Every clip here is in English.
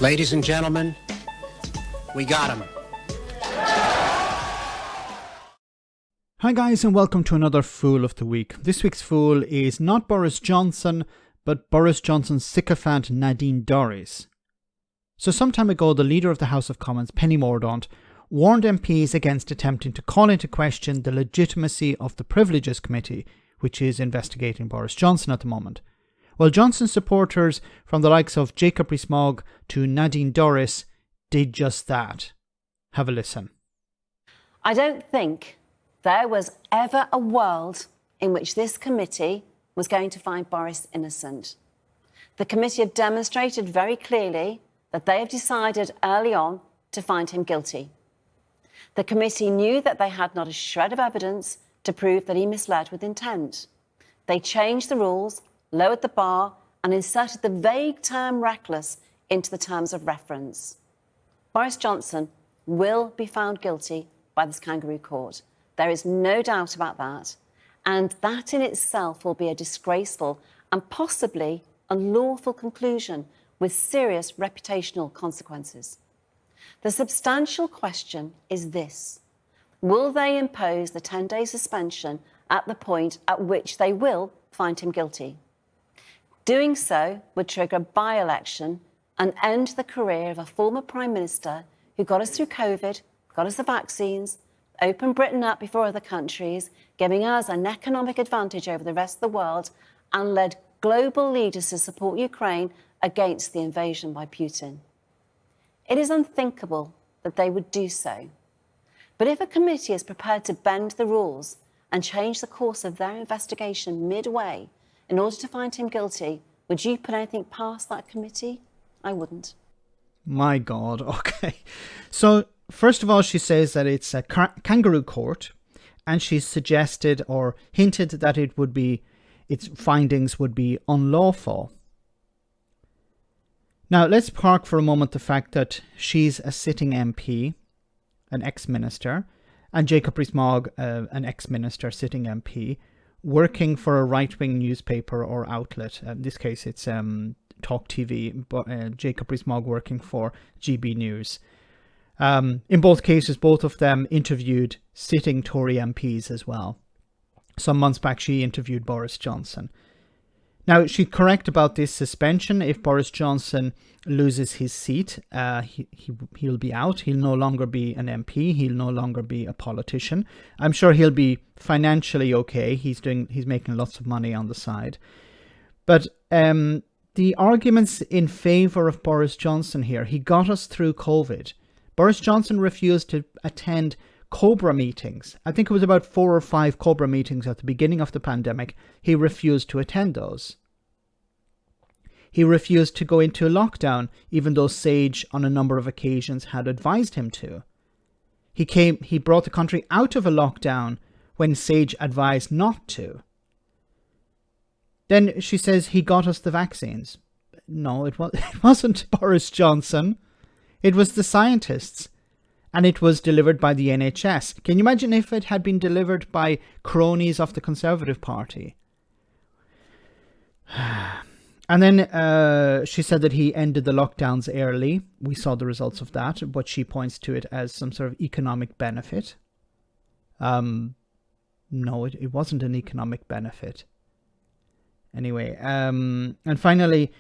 Ladies and gentlemen, we got him. Hi guys, and welcome to another Fool of the Week. This week's Fool is not Boris Johnson, but Boris Johnson's sycophant Nadine Dorries. So some time ago, the leader of the House of Commons, Penny Mordaunt, warned MPs against attempting to call into question the legitimacy of the Privileges Committee, which is investigating Boris Johnson at the moment. Well, Johnson supporters from the likes of Jacob Rees-Mogg to Nadine Dorries did just that. Have a listen. I don't think there was ever a world in which this committee was going to find Boris innocent. The committee have demonstrated very clearly that they have decided early on to find him guilty. The committee knew that they had not a shred of evidence to prove that he misled with intent. They changed the rules, lowered the bar, and inserted the vague term reckless into the terms of reference. Boris Johnson will be found guilty by this kangaroo court. There is no doubt about that. And that in itself will be a disgraceful and possibly unlawful conclusion with serious reputational consequences. The substantial question is this: will they impose the 10-day suspension at the point at which they will find him guilty? Doing so would trigger a by-election and end the career of a former Prime Minister who got us through COVID, got us the vaccines, opened Britain up before other countries, giving us an economic advantage over the rest of the world, and led global leaders to support Ukraine against the invasion by Putin. It is unthinkable that they would do so. But if a committee is prepared to bend the rules and change the course of their investigation midway in order to find him guilty, would you put anything past that committee? I wouldn't. My God, okay. So, first of all, she says that it's a kangaroo court, and she suggested or hinted that its findings would be unlawful. Now, let's park for a moment the fact that she's a sitting MP, an ex-minister, and Jacob Rees-Mogg, an ex-minister, sitting MP, working for a right-wing newspaper or outlet. In this case, it's Talk TV, but Jacob Rees-Mogg working for GB News. In both cases, both of them interviewed sitting Tory MPs as well. Some months back, she interviewed Boris Johnson. Now, she's correct about this suspension. If Boris Johnson loses his seat, he'll be out. He'll no longer be an MP. He'll no longer be a politician. I'm sure he'll be financially okay. He's making lots of money on the side. But the arguments in favour of Boris Johnson here, he got us through COVID. Boris Johnson refused to attend Cobra meetings. I think it was about 4 or 5 Cobra meetings at the beginning of the pandemic. He refused to attend those. He refused to go into a lockdown, even though SAGE on a number of occasions had advised him to. He brought the country out of a lockdown when SAGE advised not to. Then she says he got us the vaccines. No, it wasn't Boris Johnson. It was the scientists. And it was delivered by the NHS. Can you imagine if it had been delivered by cronies of the Conservative Party? And then she said that he ended the lockdowns early. We saw the results of that, but she points to it as some sort of economic benefit. No, it wasn't an economic benefit. Anyway, and finally,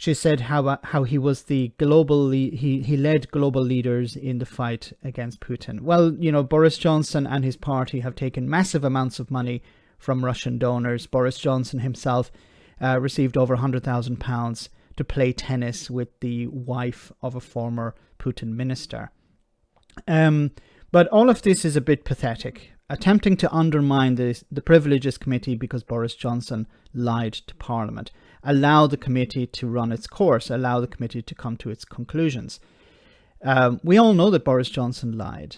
she said how he was the global he led global leaders in the fight against Putin. Well, you know, Boris Johnson and his party have taken massive amounts of money from Russian donors. Boris Johnson himself received over £100,000 to play tennis with the wife of a former Putin minister. But all of this is a bit pathetic. Attempting to undermine the Privileges Committee because Boris Johnson lied to Parliament. Allow the committee to run its course. Allow the committee to come to its conclusions. We all know that Boris Johnson lied.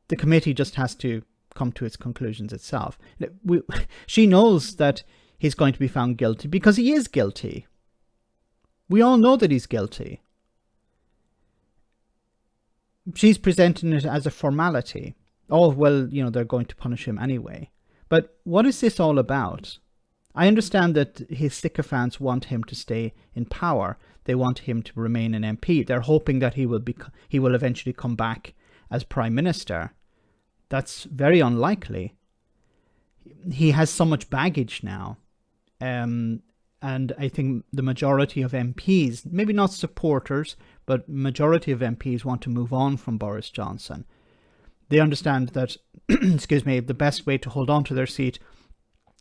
The committee just has to come to its conclusions itself. She knows that he's going to be found guilty because he is guilty. We all know that he's guilty. She's presenting it as a formality. Oh, well, you know, they're going to punish him anyway. But what is this all about? I understand that his sycophants want him to stay in power. They want him to remain an MP. They're hoping that he will eventually come back as Prime Minister. That's very unlikely. He has so much baggage now. And I think the majority of MPs, maybe not supporters, but majority of MPs want to move on from Boris Johnson. They understand that, excuse me, the best way to hold on to their seat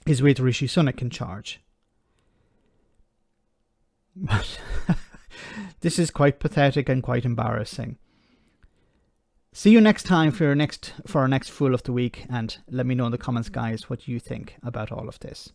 is with Rishi Sunak in charge. But this is quite pathetic and quite embarrassing. See you next time for our next Fool of the Week, and let me know in the comments, guys, what you think about all of this.